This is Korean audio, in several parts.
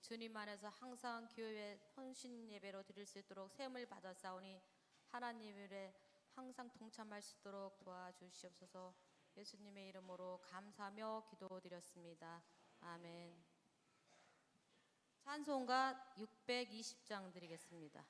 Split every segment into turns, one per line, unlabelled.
주님 안에서 항상 교회 헌신 예배로 드릴 수 있도록 세움을 받았사오니 하나님 일에 항상 동참할 수 있도록 도와주시옵소서. 예수님의 이름으로 감사하며 기도드렸습니다. 아멘. 찬송가 620장 드리겠습니다.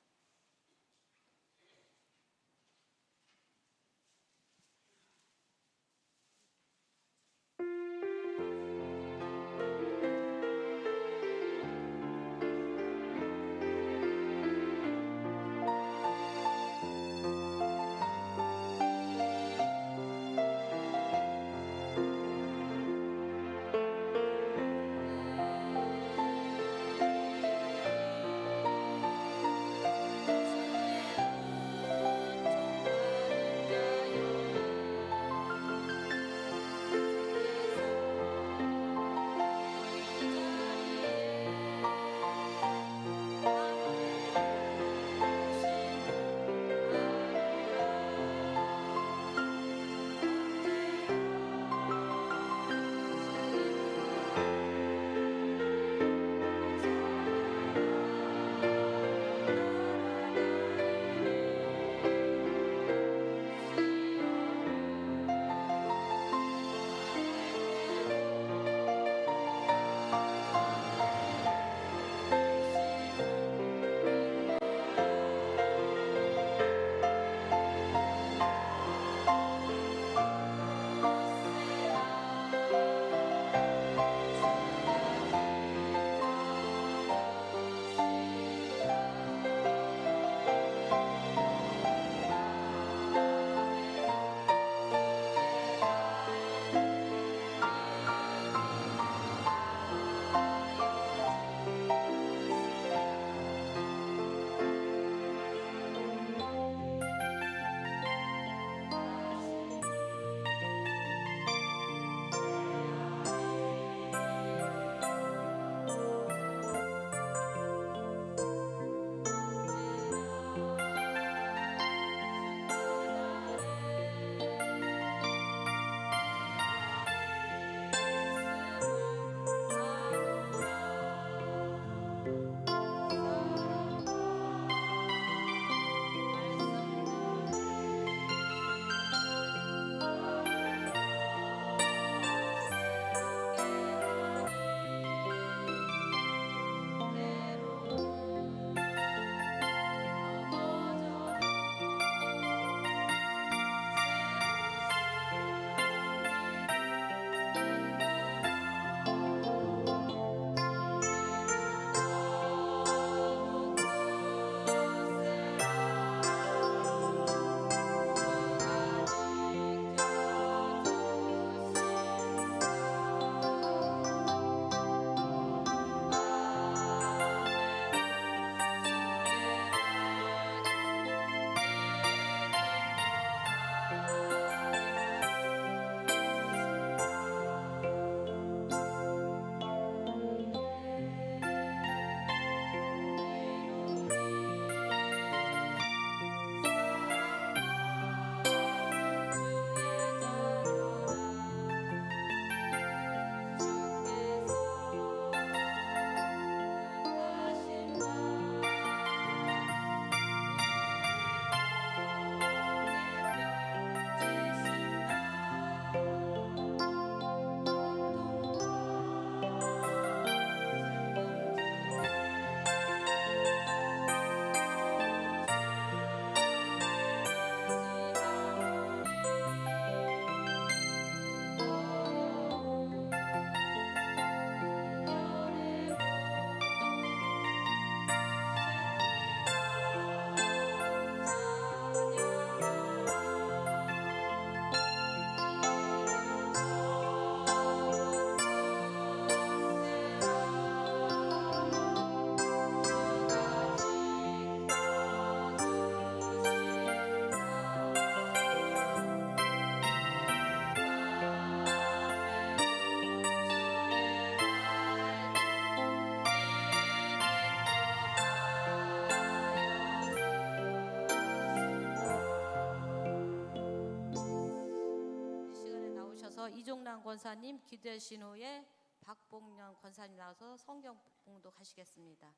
이종란 권사님 기도하신 후에 박봉년 권사님 나와서 성경 봉독하시겠습니다.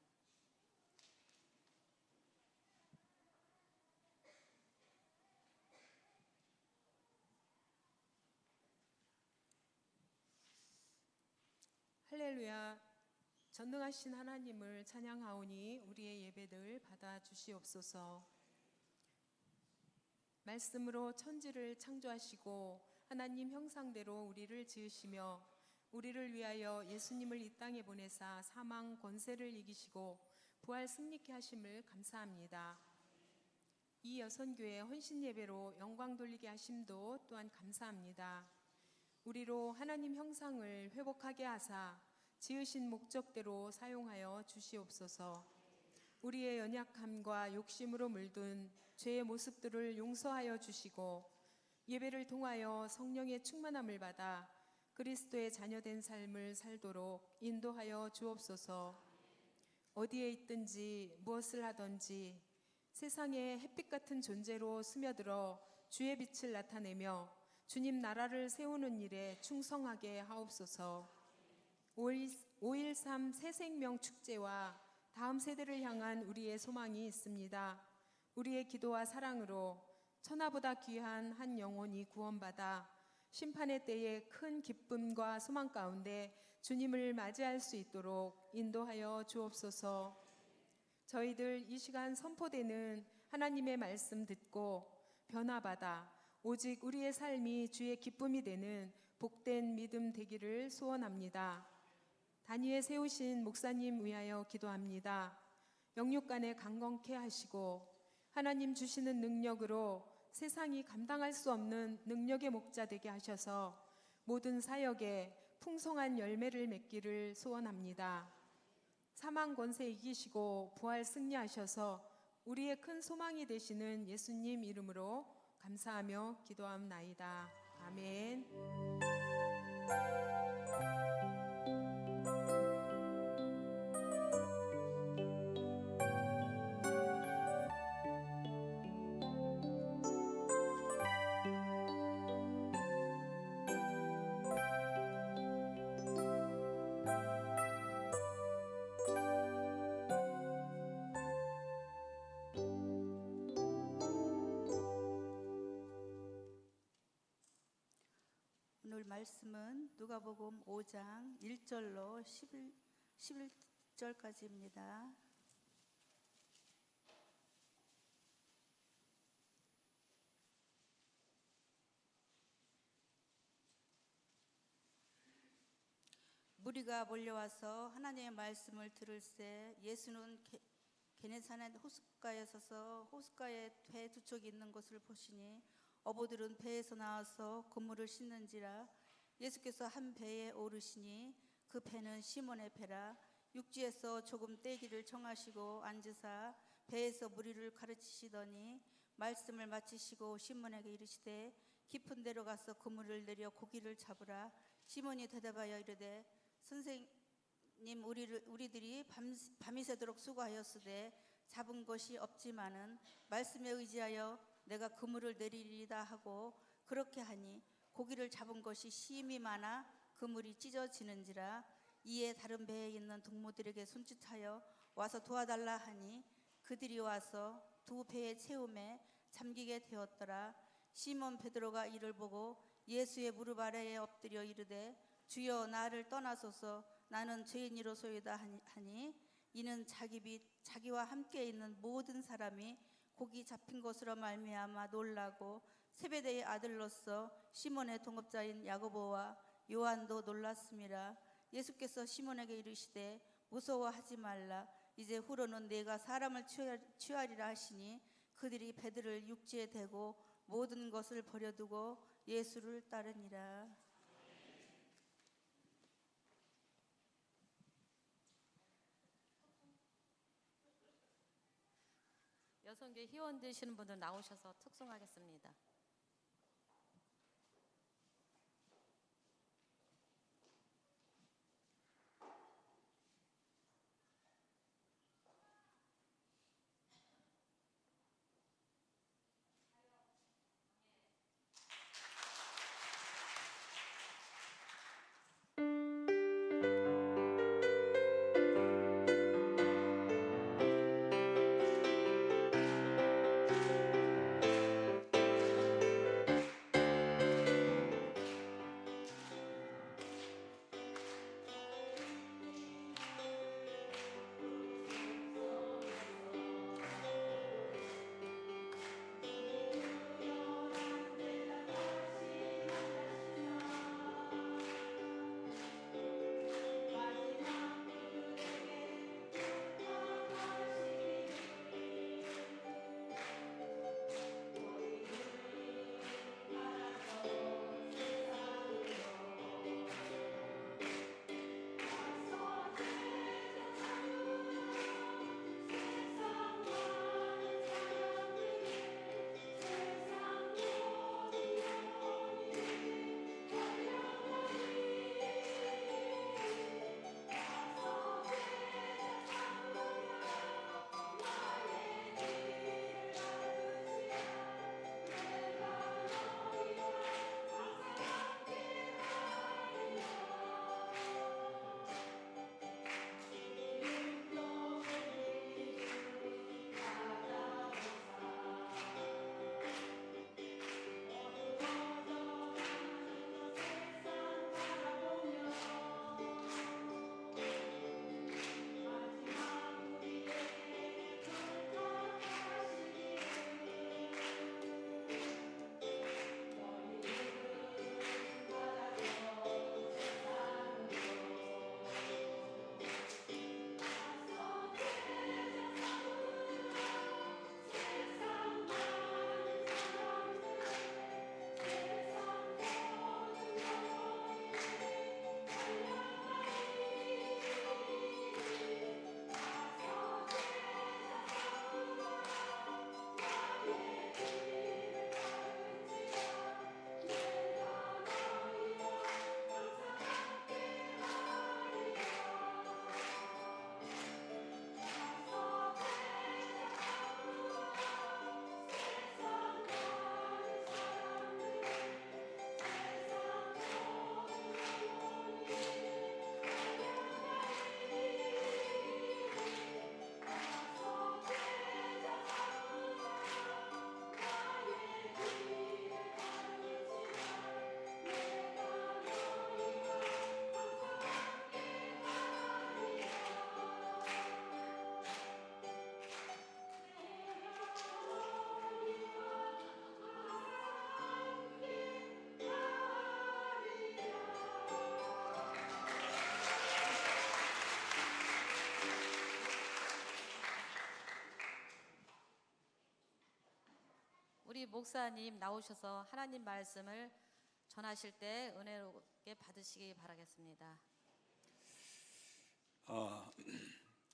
할렐루야. 전능하신 하나님을 찬양하오니 우리의 예배를 받아 주시옵소서. 말씀으로 천지를 창조하시고 하나님 형상대로 우리를 지으시며 우리를 위하여 예수님을 이 땅에 보내사 사망 권세를 이기시고 부활 승리케 하심을 감사합니다. 이 여선교회 헌신 예배로 영광 돌리게 하심도 또한 감사합니다. 우리로 하나님 형상을 회복하게 하사 지으신 목적대로 사용하여 주시옵소서. 우리의 연약함과 욕심으로 물든 죄의 모습들을 용서하여 주시고 예배를 통하여 성령의 충만함을 받아 그리스도의 자녀된 삶을 살도록 인도하여 주옵소서. 어디에 있든지 무엇을 하든지 세상에 햇빛 같은 존재로 스며들어 주의 빛을 나타내며 주님 나라를 세우는 일에 충성하게 하옵소서. 5.13 새생명 축제와 다음 세대를 향한 우리의 소망이 있습니다. 우리의 기도와 사랑으로 천하보다 귀한 한 영혼이 구원받아 심판의 때에 큰 기쁨과 소망 가운데 주님을 맞이할 수 있도록 인도하여 주옵소서. 저희들 이 시간 선포되는 하나님의 말씀 듣고 변화받아 오직 우리의 삶이 주의 기쁨이 되는 복된 믿음 되기를 소원합니다. 단위에 세우신 목사님 위하여 기도합니다. 영육간에 강건케 하시고 하나님 주시는 능력으로 세상이 감당할 수 없는 능력의 목자 되게 하셔서 모든 사역에 풍성한 열매를 맺기를 소원합니다. 사망 권세 이기시고 부활 승리하셔서 우리의 큰 소망이 되시는 예수님 이름으로 감사하며 기도함나이다. 아멘.
오늘 말씀은 누가복음 5장 1절로 11절까지입니다. 무리가 몰려와서 하나님의 말씀을 들을새 예수는 게네사렛 호숫가에 서서 호숫가에 배 두 척이 있는 것을 보시니 어부들은 배에서 나와서 그물을 씻는지라. 예수께서 한 배에 오르시니 그 배는 시몬의 배라. 육지에서 조금 떼기를 청하시고 앉으사 배에서 무리를 가르치시더니 말씀을 마치시고 시몬에게 이르시되 깊은 데로 가서 그물을 내려 고기를 잡으라. 시몬이 대답하여 이르되 선생님, 우리들이 밤이 새도록 수고하였으되 잡은 것이 없지만은 말씀에 의지하여 내가 그물을 내리리다 하고 그렇게 하니 고기를 잡은 것이 심히 많아 그물이 찢어지는지라. 이에 다른 배에 있는 동무들에게 손짓하여 와서 도와달라 하니 그들이 와서 두 배의 채움에 잠기게 되었더라. 시몬 베드로가 이를 보고 예수의 무릎 아래에 엎드려 이르되 주여, 나를 떠나소서, 나는 죄인이로소이다 하니 이는 자기와 함께 있는 모든 사람이 고기 잡힌 것으로 말미암아 놀라고 세베대의 아들로서 시몬의 동업자인 야고보와 요한도 놀랐음이라. 예수께서 시몬에게 이르시되 무서워하지 말라. 이제 후로는 내가 사람을 취하리라 하시니 그들이 배들을 육지에 대고 모든 것을 버려두고 예수를 따르니라.
여성계 희원 되시는 분들 나오셔서 특송하겠습니다. 우리 목사님 나오셔서 하나님 말씀을 전하실 때 은혜롭게 받으시기 바라겠습니다.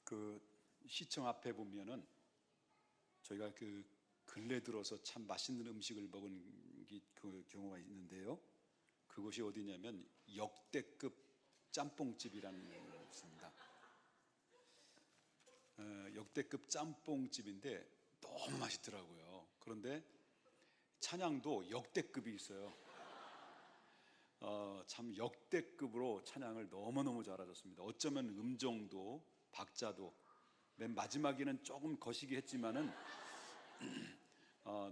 그 시청 앞에 보면은 저희가 그 근래 들어서 참 맛있는 음식을 먹은 그 경우가 있는데요. 그곳이 어디냐면 역대급 짬뽕집이라는 곳입니다. 역대급 짬뽕집인데 너무 맛있더라고요. 그런데 찬양도 역대급이 있어요. 참 역대급으로 찬양을 너무너무 잘하셨습니다. 어쩌면 음정도 박자도 맨 마지막에는 조금 거시기 했지만은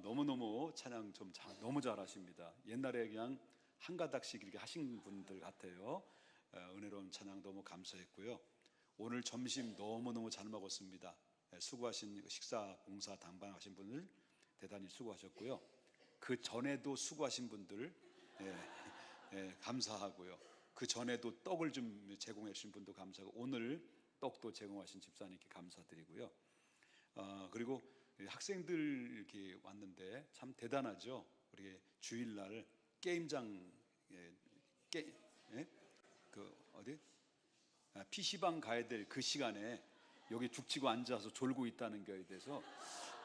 너무너무 찬양 너무 잘하십니다. 옛날에 그냥 한 가닥씩 이렇게 하신 분들 같아요. 은혜로운 찬양 너무 감사했고요. 오늘 점심 너무너무 잘 먹었습니다. 수고하신 식사 봉사 당방하신 분들 대단히 수고하셨고요. 그 전에도 수고하신 분들 감사하고요. 그 전에도 떡을 좀 제공해 주신 분도 감사하고 오늘 떡도 제공하신 집사님께 감사드리고요. 그리고 학생들 이렇게 왔는데 참 대단하죠. 우리 주일날 게임장 PC방 가야 될 그 시간에 여기 죽치고 앉아서 졸고 있다는 거에 대해서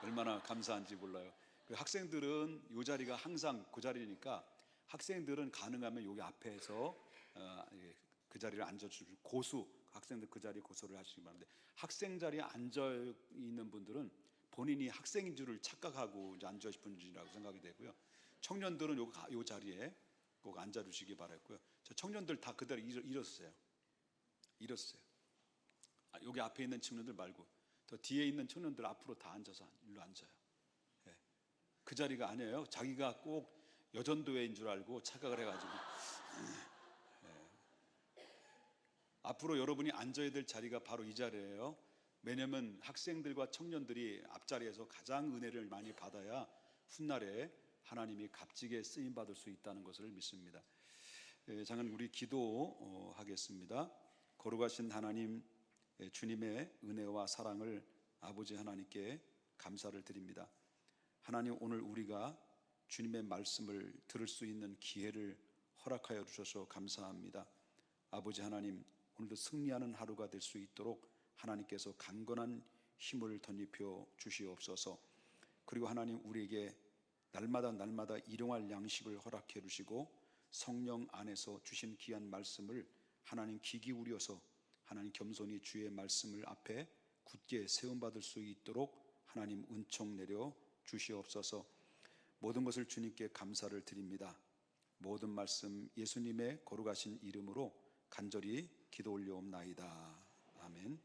얼마나 감사한지 몰라요. 그 학생들은 이 자리가 항상 그 자리니까 학생들은 가능하면 여기 앞에서 그 자리를 앉아주시고 학생들 그 자리에 고소를 하시기 바랍니다. 학생 자리에 앉아 있는 분들은 본인이 학생인 줄을 착각하고 이제 앉아 있는 분이라고 생각이 되고요. 청년들은 요 자리에 꼭 앉아주시기 바랐고요. 저 청년들 다 그대로 일었어요. 여기 앞에 있는 청년들 말고 더 뒤에 있는 청년들 앞으로 다 앉아서 일로 앉아요. 그 자리가 아니에요. 자기가 꼭 여전도회인 줄 알고 착각을 해가지고 앞으로 여러분이 앉아야 될 자리가 바로 이 자리예요. 왜냐하면 학생들과 청년들이 앞자리에서 가장 은혜를 많이 받아야 훗날에 하나님이 값지게 쓰임받을 수 있다는 것을 믿습니다. 잠깐 우리 기도하겠습니다. 거룩하신 하나님, 주님의 은혜와 사랑을 아버지 하나님께 감사를 드립니다. 하나님, 오늘 우리가 주님의 말씀을 들을 수 있는 기회를 허락하여 주셔서 감사합니다. 아버지 하나님, 오늘도 승리하는 하루가 될 수 있도록 하나님께서 강건한 힘을 덧입혀 주시옵소서. 그리고 하나님, 우리에게 날마다 일용할 양식을 허락해 주시고 성령 안에서 주신 귀한 말씀을 하나님 귀 기울여서 하나님 겸손히 주의 말씀을 앞에 굳게 세움받을 수 있도록 하나님 은총 내려 주시옵소서. 모든 것을 주님께 감사를 드립니다. 모든 말씀 예수님의 거룩하신 이름으로 간절히 기도 올려옵나이다. 아멘.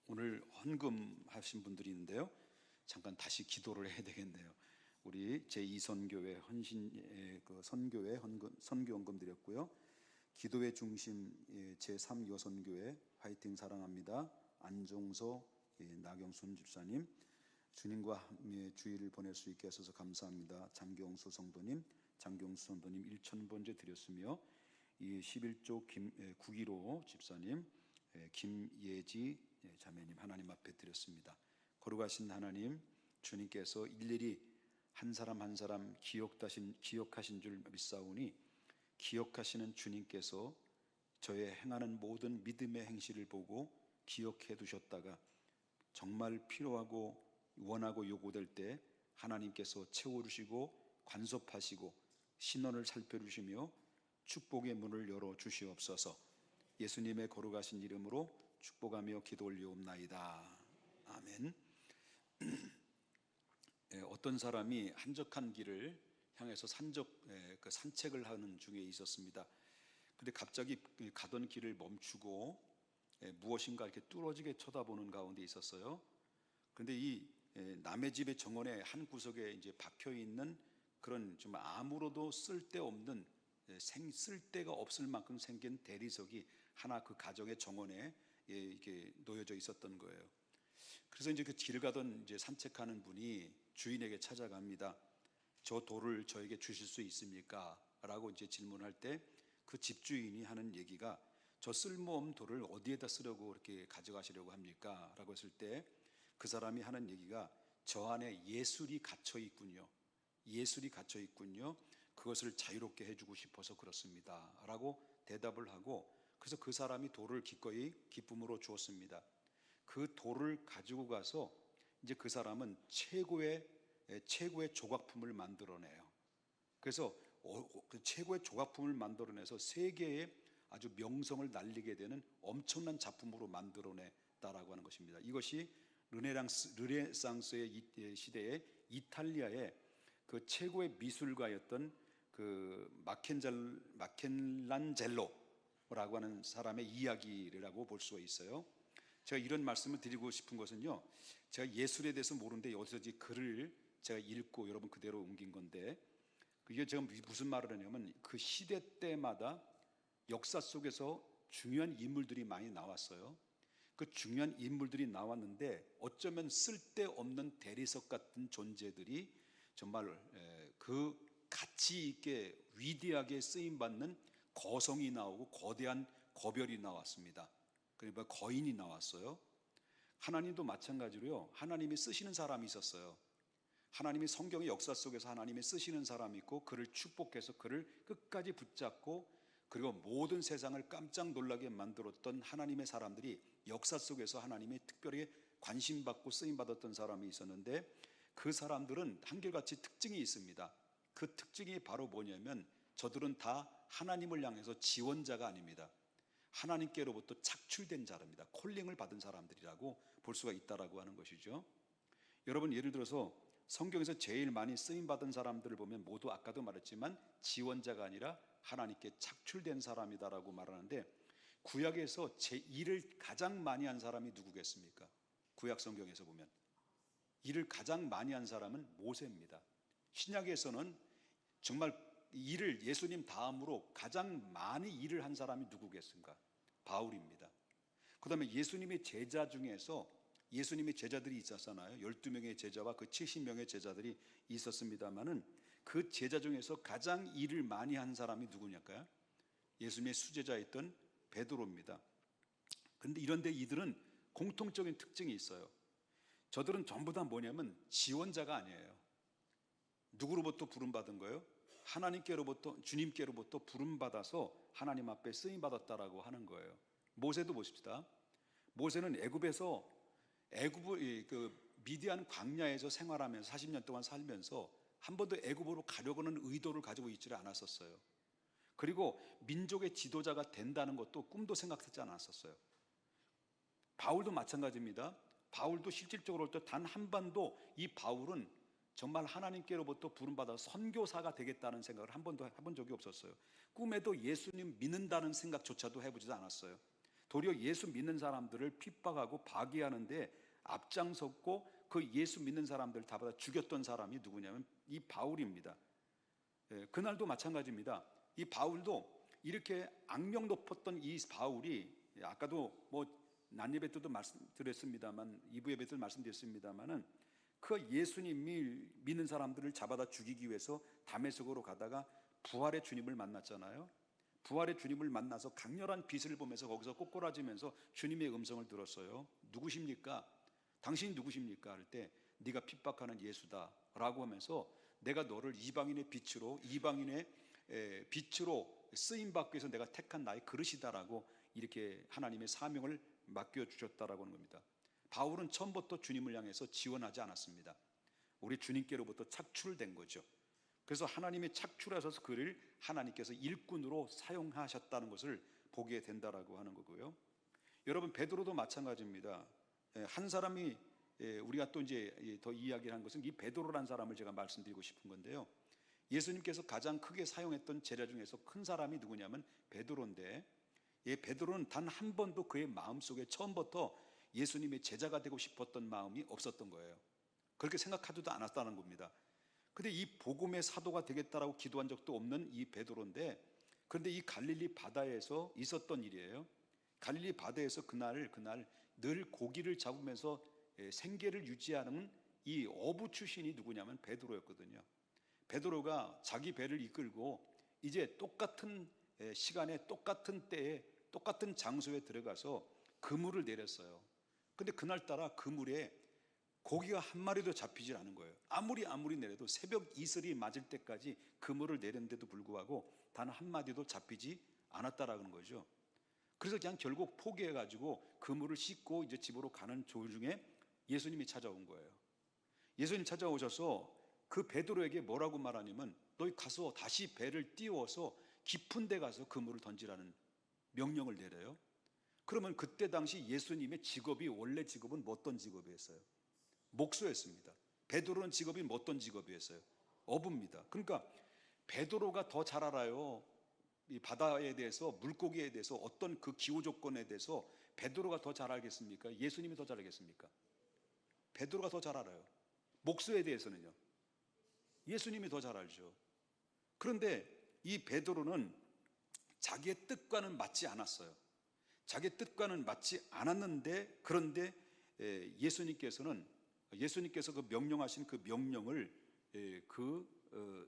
오늘 헌금하신 분들이 있는데요. 잠깐 다시 기도를 해야 되겠네요. 우리 제2선교회 선교회 선교헌금 드렸고요. 기도의 중심 제3여선교회 화이팅 사랑합니다. 안종서 나경순 집사님, 주님과 주일을 보낼 수 있게 하셔서 감사합니다. 장경수 성도님 1,000번째 드렸으며 11조 915 집사님, 김예지 자매님 하나님 앞에 드렸습니다. 거룩하신 하나님, 주님께서 일일이 한 사람 한 사람 기억하신 줄 믿사오니 기억하시는 주님께서 저의 행하는 모든 믿음의 행실을 보고 기억해 두셨다가 정말 필요하고 원하고 요구될 때 하나님께서 채워주시고 관섭하시고 신원을 살펴주시며 축복의 문을 열어주시옵소서. 예수님의 거룩하신 이름으로 축복하며 기도 올리옵나이다. 아멘. 어떤 사람이 한적한 길을 향해서 산책을 하는 중에 있었습니다. 근데 갑자기 가던 길을 멈추고 무엇인가 이렇게 뚫어지게 쳐다보는 가운데 있었어요. 그런데 이 남의 집의 정원의 한 구석에 이제 박혀 있는 그런 좀 아무로도 쓸데없는 쓸데가 없을 만큼 생긴 대리석이 하나 그 가정의 정원에 이렇게 놓여져 있었던 거예요. 그래서 이제 그 길 가던 이제 산책하는 분이 주인에게 찾아갑니다. 저 돌을 저에게 주실 수 있습니까? 라고 이제 질문할 때 그 집주인이 하는 얘기가 저 쓸모없는 돌을 어디에다 쓰려고 이렇게 가져가시려고 합니까? 라고 했을 때 그 사람이 하는 얘기가 저 안에 예술이 갇혀 있군요. 예술이 갇혀 있군요. 그것을 자유롭게 해주고 싶어서 그렇습니다. 라고 대답을 하고, 그래서 그 사람이 돌을 기꺼이 기쁨으로 주었습니다. 그 돌을 가지고 가서 이제 그 사람은 최고의 조각품을 만들어내요. 그래서 그 최고의 조각품을 만들어내서 세계에 아주 명성을 날리게 되는 엄청난 작품으로 만들어냈다라고 하는 것입니다. 이것이 르네상스의 시대에 이탈리아의 그 최고의 미술가였던 그 마켈란젤로라고 하는 사람의 이야기라고 볼 수가 있어요. 제가 이런 말씀을 드리고 싶은 것은요, 제가 예술에 대해서 모르는데 여기서 이 글을 제가 읽고 여러분 그대로 옮긴 건데, 이게 제가 무슨 말을 하냐면 그 시대 때마다 역사 속에서 중요한 인물들이 많이 나왔어요. 그 중요한 인물들이 나왔는데 어쩌면 쓸데없는 대리석 같은 존재들이 정말 그 가치 있게 위대하게 쓰임받는 거성이 나오고 거대한 거별이 나왔습니다. 그러니까 거인이 나왔어요. 하나님도 마찬가지로요, 하나님이 쓰시는 사람이 있었어요. 하나님이 성경의 역사 속에서 하나님이 쓰시는 사람이 있고 그를 축복해서 그를 끝까지 붙잡고 그리고 모든 세상을 깜짝 놀라게 만들었던 하나님의 사람들이 역사 속에서 하나님이 특별히 관심받고 쓰임받았던 사람이 있었는데, 그 사람들은 한결같이 특징이 있습니다. 그 특징이 바로 뭐냐면 저들은 다 하나님을 향해서 지원자가 아닙니다. 하나님께로부터 착출된 자랍니다. 콜링을 받은 사람들이라고 볼 수가 있다라고 하는 것이죠. 여러분, 예를 들어서 성경에서 제일 많이 쓰임받은 사람들을 보면 모두 아까도 말했지만 지원자가 아니라 하나님께 착출된 사람이다라고 말하는데, 구약에서 일을 가장 많이 한 사람이 누구겠습니까? 구약 성경에서 보면 일을 가장 많이 한 사람은 모세입니다. 신약에서는 정말 일을 예수님 다음으로 가장 많이 일을 한 사람이 누구겠습니까? 바울입니다. 그 다음에 예수님의 제자 중에서 예수님의 제자들이 있었잖아요. 12명의 제자와 그 70명의 제자들이 있었습니다마는 그 제자 중에서 가장 일을 많이 한 사람이 누구냐까요? 예수님의 수제자였던 베드로입니다. 그런데 이런데 이들은 공통적인 특징이 있어요. 저들은 전부 다 뭐냐면 지원자가 아니에요. 누구로부터 부름받은 거예요? 하나님께로부터, 주님께로부터 부름받아서 하나님 앞에 쓰임받았다라고 하는 거예요. 모세도 보십시다. 모세는 미디안 광야에서 생활하면서 40년 동안 살면서 한 번도 애굽으로 가려고는 의도를 가지고 있지를 않았었어요. 그리고 민족의 지도자가 된다는 것도 꿈도 생각하지 않았었어요. 바울도 마찬가지입니다. 바울도 실질적으로 단 한 번도 이 바울은 정말 하나님께로부터 부름받아서 선교사가 되겠다는 생각을 한 번도 해본 적이 없었어요. 꿈에도 예수님 믿는다는 생각조차도 해보지도 않았어요. 도리어 예수 믿는 사람들을 핍박하고 파괴하는데 앞장섰고 그 예수 믿는 사람들 다 받아 죽였던 사람이 누구냐면 이 바울입니다. 그날도 마찬가지입니다. 이 바울도 이렇게 악명 높았던 이 바울이, 아까도 난예배 때도 말씀드렸습니다만, 2부 예배 때도 말씀드렸습니다만은 그 예수님이 믿는 사람들을 잡아다 죽이기 위해서 다메섹으로 가다가 부활의 주님을 만났잖아요. 부활의 주님을 만나서 강렬한 빛을 보면서 거기서 꼬꾸라지면서 주님의 음성을 들었어요. 누구십니까? 당신이 누구십니까? 할 때 네가 핍박하는 예수다 라고 하면서 내가 너를 이방인의 빛으로 쓰임받기 위해서 내가 택한 나의 그릇이다라고 이렇게 하나님의 사명을 맡겨주셨다라고 하는 겁니다. 바울은 처음부터 주님을 향해서 지원하지 않았습니다. 우리 주님께로부터 착출된 거죠. 그래서 하나님이 착출하셔서 그를 하나님께서 일꾼으로 사용하셨다는 것을 보게 된다라고 하는 거고요. 여러분, 베드로도 마찬가지입니다. 한 사람이, 우리가 또 이제 더 이야기를 한 것은 이 베드로라는 사람을 제가 말씀드리고 싶은 건데요. 예수님께서 가장 크게 사용했던 제자 중에서 큰 사람이 누구냐면 베드로인데, 베드로는 단 한 번도 그의 마음속에 처음부터 예수님의 제자가 되고 싶었던 마음이 없었던 거예요. 그렇게 생각하지도 않았다는 겁니다. 근데 이 복음의 사도가 되겠다라고 기도한 적도 없는 이 베드로인데, 그런데 이 갈릴리 바다에서 있었던 일이에요. 갈릴리 바다에서 그날 늘 고기를 잡으면서 생계를 유지하는 이 어부 출신이 누구냐면 베드로였거든요. 베드로가 자기 배를 이끌고 이제 똑같은 시간에 똑같은 때에 똑같은 장소에 들어가서 그물을 내렸어요. 근데 그날따라 그물에 고기가 한 마리도 잡히질 않은 거예요. 아무리 내려도 새벽 이슬이 맞을 때까지 그물을 내렸는데도 불구하고 단 한 마디도 잡히지 않았다라는 거죠. 그래서 그냥 결국 포기해가지고 그물을 씻고 이제 집으로 가는 도중에 예수님이 찾아온 거예요. 예수님 찾아오셔서 그 베드로에게 뭐라고 말하냐면 너희 가서 다시 배를 띄워서 깊은 데 가서 그물을 던지라는 명령을 내려요. 그러면 그때 당시 예수님의 직업이 원래 직업은 어떤 직업이었어요? 목수였습니다. 베드로는 직업이 어떤 직업이었어요? 어부입니다. 그러니까 베드로가 더 잘 알아요. 이 바다에 대해서, 물고기에 대해서, 어떤 그 기후 조건에 대해서 베드로가 더 잘 알겠습니까? 예수님이 더 잘 알겠습니까? 베드로가 더 잘 알아요. 목수에 대해서는요, 예수님이 더 잘 알죠. 그런데 이 베드로는 자기의 뜻과는 맞지 않았어요. 자기의 뜻과는 맞지 않았는데, 그런데 예수님께서 그 명령하신 그 명령을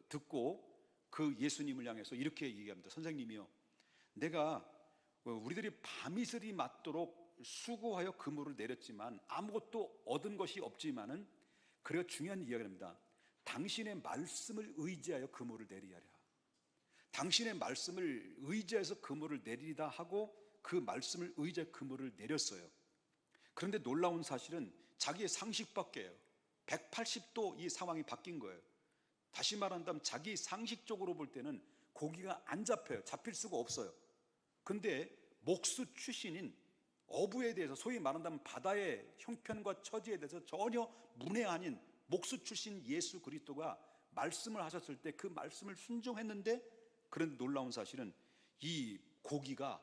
듣고 그 예수님을 향해서 이렇게 얘기합니다. 선생님이요, 내가 우리들이 밤이슬이 맞도록 수고하여 그물을 내렸지만 아무것도 얻은 것이 없지만은, 그래야 중요한 이야기입니다. 당신의 말씀을 의지하여 그물을 내리하랴. 당신의 말씀을 의지해서 그물을 내리다 하고 그 말씀을 의지해 그물을 내렸어요. 그런데 놀라운 사실은 자기의 상식 밖에요. 180도 이 상황이 바뀐 거예요. 다시 말한다면 자기 상식적으로 볼 때는 고기가 안 잡혀요. 잡힐 수가 없어요. 근데 목수 출신인 어부에 대해서, 소위 말한다면 바다의 형편과 처지에 대해서 전혀 문외 아닌 목수 출신 예수 그리스도가 말씀을 하셨을 때 그 말씀을 순종했는데, 그런 놀라운 사실은 이 고기가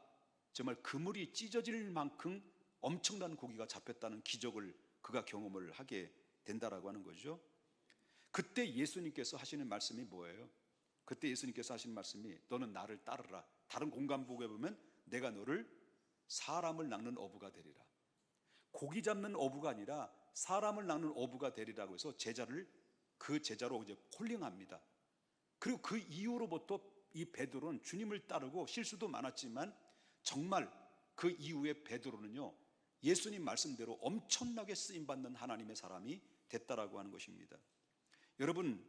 정말 그물이 찢어질 만큼 엄청난 고기가 잡혔다는 기적을 그가 경험을 하게 된다라고 하는 거죠. 그때 예수님께서 하시는 말씀이 뭐예요? 그때 예수님께서 하시는 말씀이 너는 나를 따르라. 다른 공간복에 보면 내가 너를 사람을 낚는 어부가 되리라. 고기 잡는 어부가 아니라 사람을 낚는 어부가 되리라고 해서 그 제자로 이제 콜링합니다. 그리고 그 이후로부터 이 베드로는 주님을 따르고 실수도 많았지만 정말 그 이후에 베드로는요, 예수님 말씀대로 엄청나게 쓰임받는 하나님의 사람이 됐다라고 하는 것입니다. 여러분,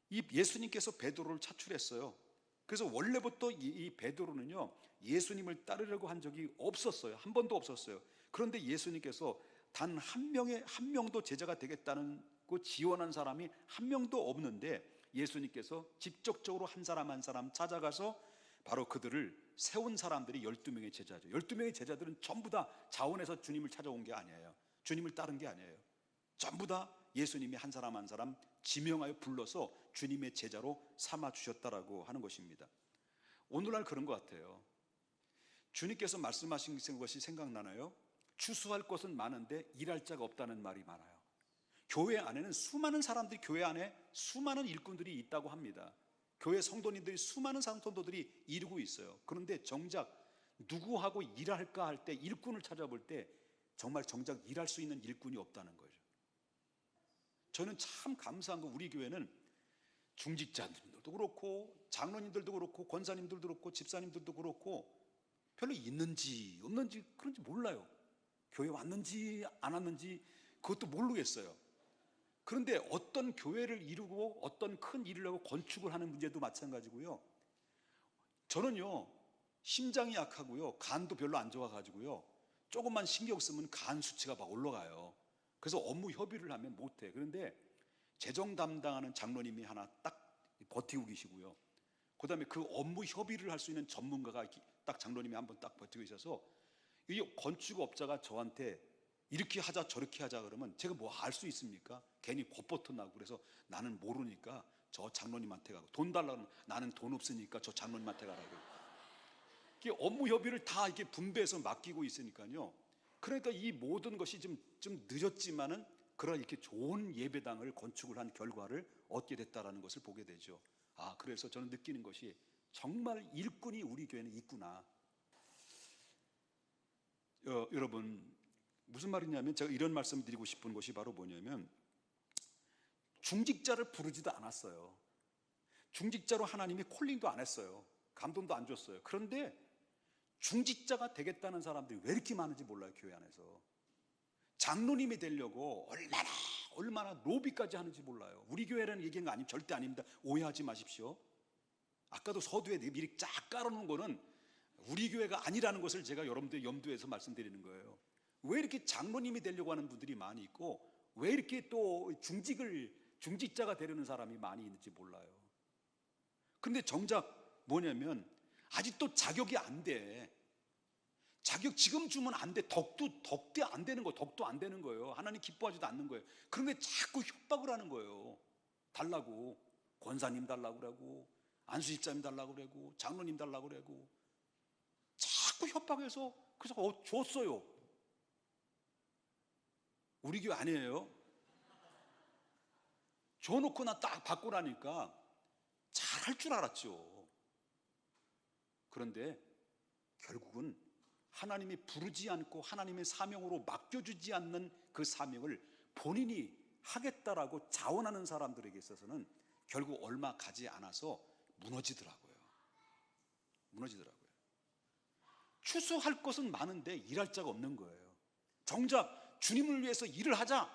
이 예수님께서 베드로를 차출했어요. 그래서 원래부터 이 베드로는요, 예수님을 따르려고 한 적이 없었어요. 한 번도 없었어요. 그런데 예수님께서 단 한 명도 제자가 되겠다는 그 지원한 사람이 한 명도 없는데, 예수님께서 직접적으로 한 사람 한 사람 찾아가서 바로 그들을 세운 사람들이 12명의 제자죠. 12명의 제자들은 전부 다 자원해서 주님을 찾아온 게 아니에요. 주님을 따른 게 아니에요. 전부 다 예수님이 한 사람 한 사람 지명하여 불러서 주님의 제자로 삼아 주셨다라고 하는 것입니다. 오늘날 그런 것 같아요. 주님께서 말씀하신 것이 생각나나요? 추수할 것은 많은데 일할 자가 없다는 말이 많아요. 교회 안에는 수많은 사람들이, 교회 안에 수많은 일꾼들이 있다고 합니다. 교회 성도님들이, 수많은 성도들이 이루고 있어요. 그런데 정작 누구하고 일할까 할 때, 일꾼을 찾아볼 때 정말 정작 일할 수 있는 일꾼이 없다는 거죠. 저는 참 감사한 거, 우리 교회는 중직자들도 그렇고 장로님들도 그렇고 권사님들도 그렇고 집사님들도 그렇고 별로 있는지 없는지 그런지 몰라요. 교회 왔는지 안 왔는지 그것도 모르겠어요. 그런데 어떤 교회를 이루고 어떤 큰 일을 하고 건축을 하는 문제도 마찬가지고요. 저는요, 심장이 약하고요, 간도 별로 안 좋아가지고요, 조금만 신경 쓰면 간 수치가 막 올라가요. 그래서 업무 협의를 하면 못해. 그런데 재정 담당하는 장로님이 하나 딱 버티고 계시고요, 그 다음에 그 업무 협의를 할 수 있는 전문가가 딱 장로님이 한 번 딱 버티고 있어서, 이 건축업자가 저한테 이렇게 하자 저렇게 하자 그러면 제가 뭐 알 수 있습니까? 괜히 겁버터 나고. 그래서 나는 모르니까 저 장로님한테 가고, 돈 달라고 나는 돈 없으니까 저 장로님한테 가라고. 이게 업무 협의를 다 이렇게 분배해서 맡기고 있으니까요. 그러니까 이 모든 것이 좀 늦었지만은 그런 이렇게 좋은 예배당을 건축을 한 결과를 얻게 됐다라는 것을 보게 되죠. 그래서 저는 느끼는 것이 정말 일꾼이 우리 교회는 있구나. 여러분, 무슨 말이냐면, 제가 이런 말씀 드리고 싶은 것이 바로 뭐냐면, 중직자를 부르지도 않았어요. 중직자로 하나님이 콜링도 안 했어요. 감동도 안 줬어요. 그런데 중직자가 되겠다는 사람들이 왜 이렇게 많은지 몰라요, 교회 안에서. 장로님이 되려고 얼마나 로비까지 하는지 몰라요. 우리 교회라는 얘기는 절대 아닙니다. 오해하지 마십시오. 아까도 서두에 미리 쫙 깔아놓은 거는 우리 교회가 아니라는 것을 제가 여러분들 염두에서 말씀드리는 거예요. 왜 이렇게 장로님이 되려고 하는 분들이 많이 있고 왜 이렇게 또 중직자가 되려는 사람이 많이 있는지 몰라요. 근데 정작 뭐냐면 아직도 자격이 안 돼. 자격 지금 주면 안 돼. 덕도 안 되는 거예요. 덕도 안 되는 거예요. 하나님 기뻐하지도 않는 거예요. 그런데 자꾸 협박을 하는 거예요. 달라고. 권사님 달라고 그러고 안수집사님 달라고 그러고 장로님 달라고 그러고 자꾸 협박해서 그래서 줬어요. 우리 교회 아니에요. 줘놓고 나 딱 받고 나니까 잘할 줄 알았죠. 그런데 결국은 하나님이 부르지 않고 하나님의 사명으로 맡겨주지 않는 그 사명을 본인이 하겠다라고 자원하는 사람들에게 있어서는 결국 얼마 가지 않아서 무너지더라고요. 추수할 것은 많은데 일할 자가 없는 거예요. 정작 주님을 위해서 일을 하자,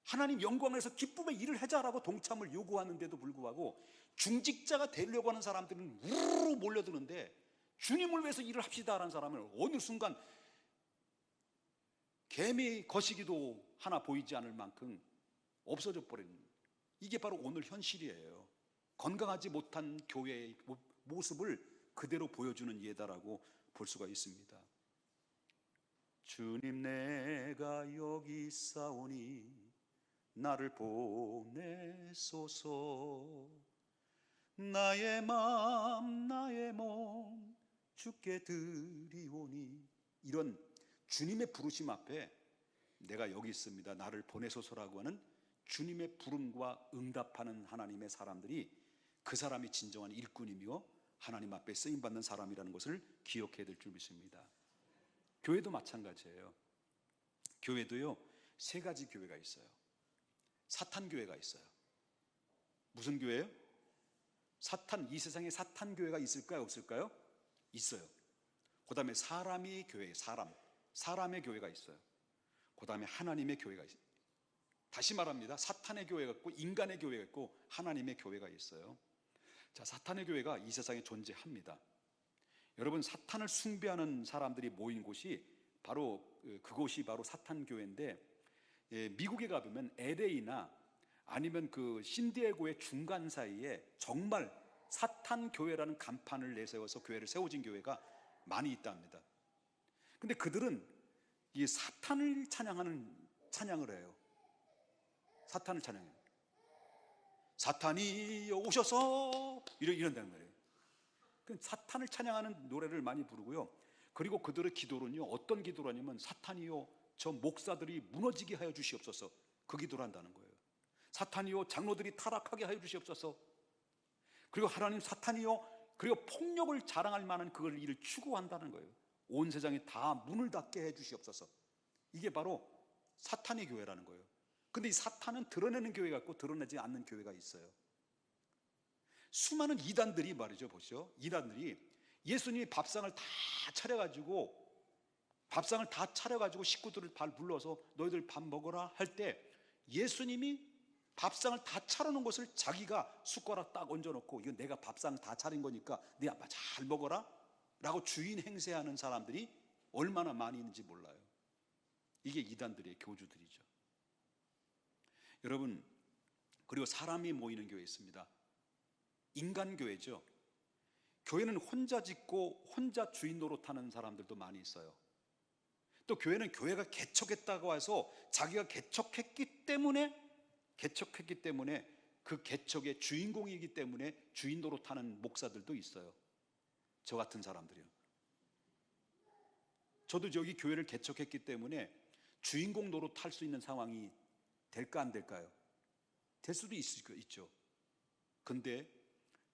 하나님 영광에서 기쁨의 일을 하자라고 동참을 요구하는데도 불구하고 중직자가 되려고 하는 사람들은 우르르 몰려드는데 주님을 위해서 일을 합시다라는 사람은 어느 순간 개미 거시기도 하나 보이지 않을 만큼 없어져 버리는, 이게 바로 오늘 현실이에요. 건강하지 못한 교회의 모습을 그대로 보여주는 예다라고 볼 수가 있습니다. 주님 내가 여기 있사오니 나를 보내소서. 나의 마음 나의 몸 주께 드리오니. 이런 주님의 부르심 앞에 내가 여기 있습니다, 나를 보내소서라고 하는 주님의 부름과 응답하는 하나님의 사람들이 그 사람이 진정한 일꾼이며 하나님 앞에 쓰임받는 사람이라는 것을 기억해야 될 줄 믿습니다. 교회도 마찬가지예요. 교회도요, 세 가지 교회가 있어요. 사탄 교회가 있어요. 무슨 교회예요? 이 세상에 사탄 교회가 있을까요, 없을까요? 있어요. 그 다음에 사람의 교회, 사람의 교회가 있어요. 그 다음에 하나님의 교회가 있어요. 다시 말합니다. 사탄의 교회가 있고 인간의 교회가 있고 하나님의 교회가 있어요. 자, 사탄의 교회가 이 세상에 존재합니다. 여러분, 사탄을 숭배하는 사람들이 모인 곳이 바로 그곳이 바로 사탄 교회인데, 미국에 가보면 LA나 아니면 그 신디에고의 중간 사이에 정말 사탄 교회라는 간판을 내세워서 교회를 세워진 교회가 많이 있답니다. 근데 그들은 이 사탄을 찬양하는 찬양을 해요. 사탄을 찬양해요. 사탄이 오셔서 이런다는 거예요. 사탄을 찬양하는 노래를 많이 부르고요. 그리고 그들의 기도는요, 어떤 기도를 하냐면 사탄이요 저 목사들이 무너지게 하여 주시옵소서, 그 기도를 한다는 거예요. 사탄이요 장로들이 타락하게 하여 주시옵소서. 그리고 하나님, 사탄이요 그리고 폭력을 자랑할 만한 그 일을 추구한다는 거예요. 온 세상에 다 문을 닫게 해 주시옵소서. 이게 바로 사탄의 교회라는 거예요. 근데 이 사탄은 드러내는 교회가 있고 드러내지 않는 교회가 있어요. 수많은 이단들이 말이죠, 보시죠. 이단들이 예수님이 밥상을 다 차려가지고 식구들을 불러서 너희들 밥 먹어라 할 때 예수님이 밥상을 다 차려놓은 것을 자기가 숟가락 딱 얹어놓고 이건 내가 밥상 다 차린 거니까 네 아빠 잘 먹어라 라고 주인 행세하는 사람들이 얼마나 많이 있는지 몰라요. 이게 이단들의 교주들이죠. 여러분, 그리고 사람이 모이는 교회 있습니다. 인간교회죠. 교회는 혼자 짓고 혼자 주인 노릇하는 사람들도 많이 있어요. 또 교회는 교회가 개척했다고 해서 자기가 개척했기 때문에 그 개척의 주인공이기 때문에 주인 노릇하는 목사들도 있어요. 저 같은 사람들이요. 저도 여기 교회를 개척했기 때문에 주인공 노릇할 수 있는 상황이 될까 안 될까요? 될 수도 있죠. 근데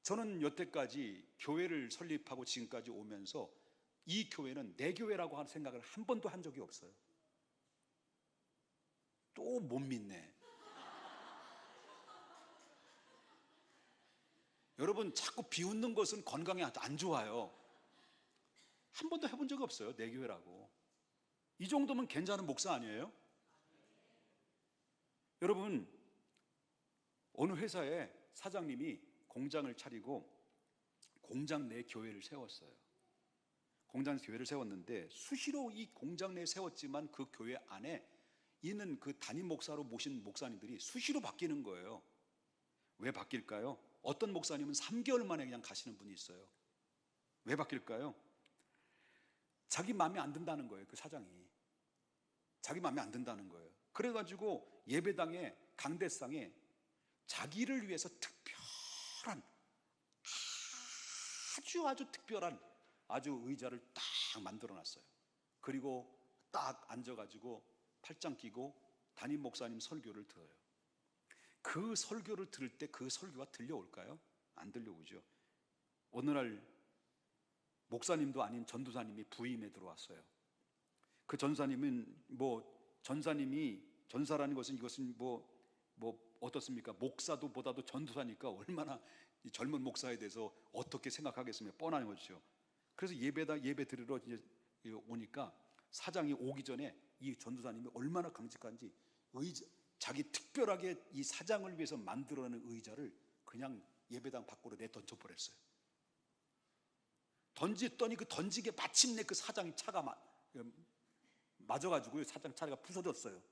저는 여태까지 교회를 설립하고 지금까지 오면서 이 교회는 내 교회라고 하는 생각을 한 번도 한 적이 없어요. 또 못 믿네. 여러분, 자꾸 비웃는 것은 건강에 안 좋아요. 한 번도 해본 적이 없어요, 내 교회라고. 이 정도면 괜찮은 목사 아니에요? 여러분, 어느 회사에 사장님이 공장을 차리고 공장 내 교회를 세웠어요. 공장 내 교회를 세웠는데 수시로 이 공장 내에 세웠지만 그 교회 안에 있는 그 담임 목사로 모신 목사님들이 수시로 바뀌는 거예요. 왜 바뀔까요? 어떤 목사님은 3개월 만에 그냥 가시는 분이 있어요. 왜 바뀔까요? 자기 마음에 안 든다는 거예요. 그 사장이 자기 마음에 안 든다는 거예요. 그래가지고 예배당에 강대상에 자기를 위해서 특별한 아주 특별한 아주 의자를 딱 만들어놨어요. 그리고 딱 앉아가지고 팔짱 끼고 담임 목사님 설교를 들어요. 그 설교를 들을 때 그 설교가 들려올까요? 안 들려오죠. 어느 날 목사님도 아닌 전도사님이 부임에 들어왔어요. 그 전사님은 전사라는 것은 이것은 어떻습니까? 목사도 보다도 전도사니까 얼마나 이 젊은 목사에 대해서 어떻게 생각하겠습니까? 뻔한 거죠. 그래서 예배 드리러 이제 오니까 사장이 오기 전에 이 전도사님이 얼마나 강직한지 자기 특별하게 이 사장을 위해서 만들어낸 의자를 그냥 예배당 밖으로 내던져버렸어요. 던졌더니 그 던지게 마침내 그 사장이 차가 맞아가지고 사장 차가 부서졌어요.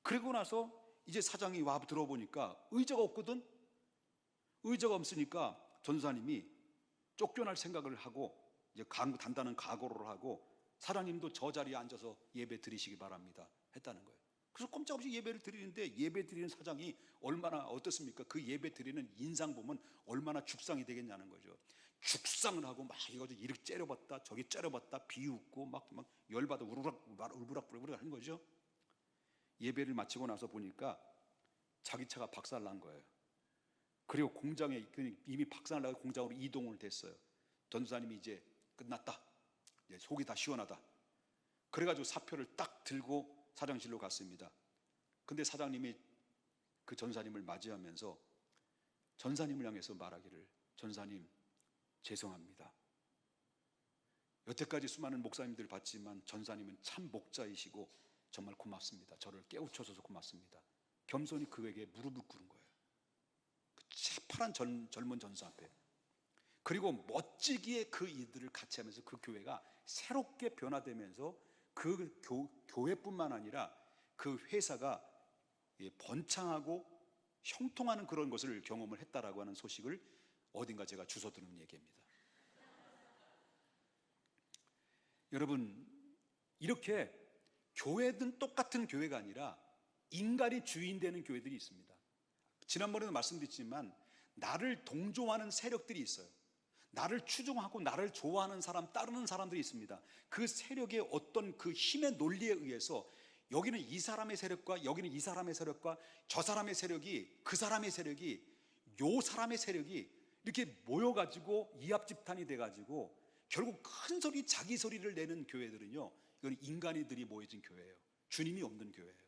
그리고 나서 이제 사장이 와 들어보니까 의자가 없거든. 의자가 없으니까 전도사님이 쫓겨날 생각을 하고 이제 단단한 각오를 하고 사장님도 저 자리에 앉아서 예배 드리시기 바랍니다 했다는 거예요. 그래서 꼼짝없이 예배를 드리는데 예배 드리는 사장이 얼마나 어떻습니까? 그 예배 드리는 인상 보면 얼마나 죽상이 되겠냐는 거죠. 죽상을 하고 막 이거 이렇게 째려봤다 저기 째려봤다 비웃고 막 열받아 우르락부르락 하는 거죠. 예배를 마치고 나서 보니까 자기 차가 박살난 거예요. 그리고 공장에 이미 박살나고 공장으로 이동을 됐어요. 전도사님이 이제 끝났다. 이제 속이 다 시원하다. 그래가지고 사표를 딱 들고 사장실로 갔습니다. 근데 사장님이 그 전사님을 맞이하면서 전사님을 향해서 말하기를, 전사님 죄송합니다. 여태까지 수많은 목사님들 봤지만 전사님은 참 목자이시고 정말 고맙습니다. 저를 깨우쳐줘서 고맙습니다. 겸손히 그에게 무릎을 꿇은 거예요. 그 새파란 젊은 전사 앞에. 그리고 멋지게 그 이들을 같이 하면서 그 교회가 새롭게 변화되면서 그 교회뿐만 아니라 그 회사가 번창하고 형통하는 그런 것을 경험을 했다라고 하는 소식을 어딘가 제가 주워 들은 얘기입니다. 여러분, 이렇게 교회든 똑같은 교회가 아니라 인간이 주인 되는 교회들이 있습니다. 지난번에도 말씀드렸지만 나를 동조하는 세력들이 있어요. 나를 추종하고 나를 좋아하는 사람, 따르는 사람들이 있습니다. 그 세력의 어떤 그 힘의 논리에 의해서 여기는 이 사람의 세력과 여기는 이 사람의 세력과 저 사람의 세력이 그 사람의 세력이 요 사람의 세력이 이렇게 모여가지고 이합집단이 돼가지고 결국 큰 소리 자기 소리를 내는 교회들은요, 이건 인간이들이 모여진 교회예요. 주님이 없는 교회예요.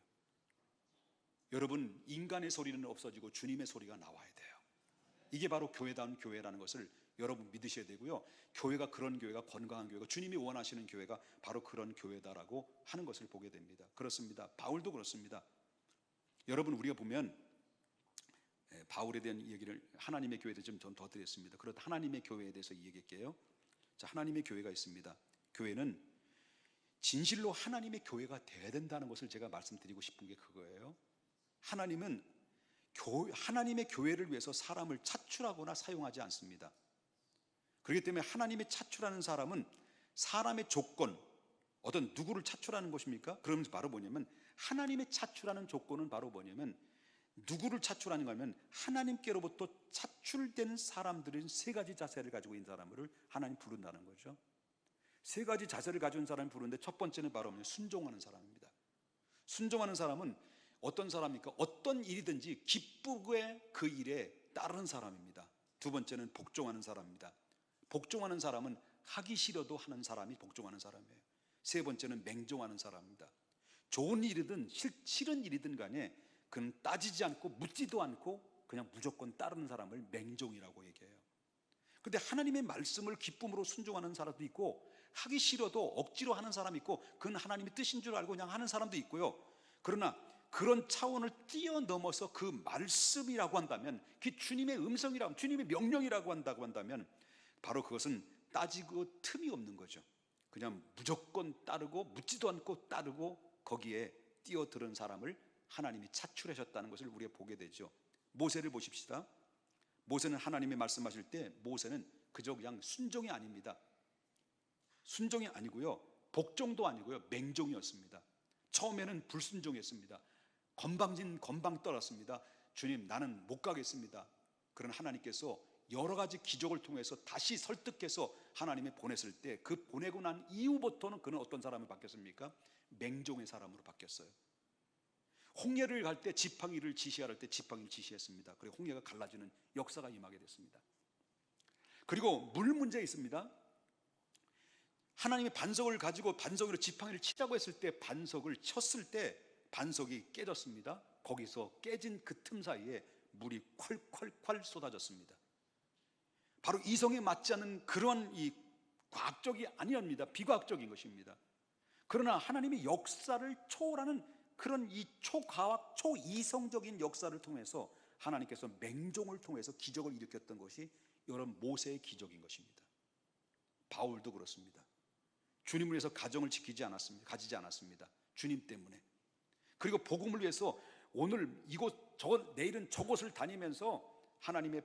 여러분, 인간의 소리는 없어지고 주님의 소리가 나와야 돼요. 이게 바로 교회다운 교회라는 것을 여러분 믿으셔야 되고요. 교회가 그런 교회가 건강한 교회가 주님이 원하시는 교회가 바로 그런 교회다라고 하는 것을 보게 됩니다. 그렇습니다. 바울도 그렇습니다. 여러분, 우리가 보면 바울에 대한 얘기를 하나님의 교회에 대해서 좀 더 드렸습니다. 그렇다 하나님의 교회에 대해서 얘기할게요. 자, 하나님의 교회가 있습니다. 교회는 진실로 하나님의 교회가 돼야 된다는 것을 제가 말씀드리고 싶은 게 그거예요. 하나님은 하나님의 교회를 위해서 사람을 차출하거나 사용하지 않습니다. 그렇기 때문에 하나님의 차출하는 사람은 사람의 조건, 어떤 누구를 차출하는 것입니까? 그러면 바로 뭐냐면 하나님의 차출하는 조건은 바로 뭐냐면 누구를 차출하는 거냐면 하나님께로부터 차출된 사람들은 세 가지 자세를 가지고 있는 사람을 하나님 부른다는 거죠. 세 가지 자세를 가진 사람을 부르는데 첫 번째는 바로 순종하는 사람입니다. 순종하는 사람은 어떤 사람입니까? 어떤 일이든지 기쁘게 그 일에 따르는 사람입니다. 두 번째는 복종하는 사람입니다. 복종하는 사람은 하기 싫어도 하는 사람이 복종하는 사람이에요. 세 번째는 맹종하는 사람입니다. 좋은 일이든 싫은 일이든 간에 그는 따지지 않고 묻지도 않고 그냥 무조건 따르는 사람을 맹종이라고 얘기해요. 그런데 하나님의 말씀을 기쁨으로 순종하는 사람도 있고 하기 싫어도 억지로 하는 사람이 있고 그건 하나님의 뜻인 줄 알고 그냥 하는 사람도 있고요. 그러나 그런 차원을 뛰어넘어서 그 말씀이라고 한다면, 그 주님의 음성이라고, 주님의 명령이라고 한다면 바로 그것은 따지고 틈이 없는 거죠. 그냥 무조건 따르고 묻지도 않고 따르고 거기에 뛰어드는 사람을 하나님이 차출하셨다는 것을 우리가 보게 되죠. 모세를 보십시다. 모세는 하나님이 말씀하실 때 모세는 그저 그냥 순종이 아닙니다. 순종이 아니고요, 복종도 아니고요, 맹종이었습니다. 처음에는 불순종했습니다. 건방 떨었습니다. 주님, 나는 못 가겠습니다. 그러나 하나님께서 여러 가지 기적을 통해서 다시 설득해서 하나님이 보냈을 때, 그 보내고 난 이후부터는 그는 어떤 사람이 바뀌었습니까? 맹종의 사람으로 바뀌었어요. 홍해를 갈 때 지팡이를 지시할 때 지팡이를 지시했습니다. 그리고 홍해가 갈라지는 역사가 임하게 됐습니다. 그리고 물 문제 있습니다. 하나님의 반석을 가지고 반석으로 지팡이를 치자고 했을 때, 반석을 쳤을 때 반석이 깨졌습니다. 거기서 깨진 그 틈 사이에 물이 콸콸콸 쏟아졌습니다. 바로 이성에 맞지 않는 그러한 이 과학적이 아니옵니다. 비과학적인 것입니다. 그러나 하나님의 역사를 초월하는 그런 이 초과학, 초이성적인 역사를 통해서 하나님께서 맹종을 통해서 기적을 일으켰던 것이 여러분 모세의 기적인 것입니다. 바울도 그렇습니다. 주님을 위해서 가정을 가지지 않았습니다. 주님 때문에. 그리고 복음을 위해서 오늘 이곳 저곳 내일은 저곳을 다니면서 하나님의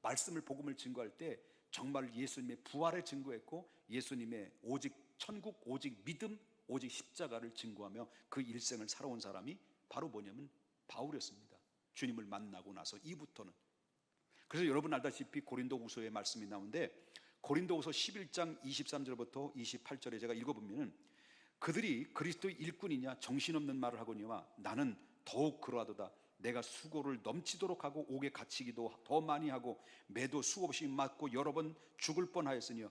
말씀을 복음을 증거할 때 정말 예수님의 부활을 증거했고, 예수님의 오직 천국, 오직 믿음, 오직 십자가를 증거하며 그 일생을 살아온 사람이 바로 뭐냐면 바울이었습니다. 주님을 만나고 나서 이후부터는. 그래서 여러분 알다시피 고린도후서의 말씀이 나오는데, 고린도후서 11장 23절부터 28절에 제가 읽어보면, 그들이 그리스도의 일꾼이냐 정신없는 말을 하거니와 나는 더욱 그러하도다. 내가 수고를 넘치도록 하고 옥에 갇히기도 더 많이 하고 매도 수없이 맞고 여러 번 죽을 뻔하였으며,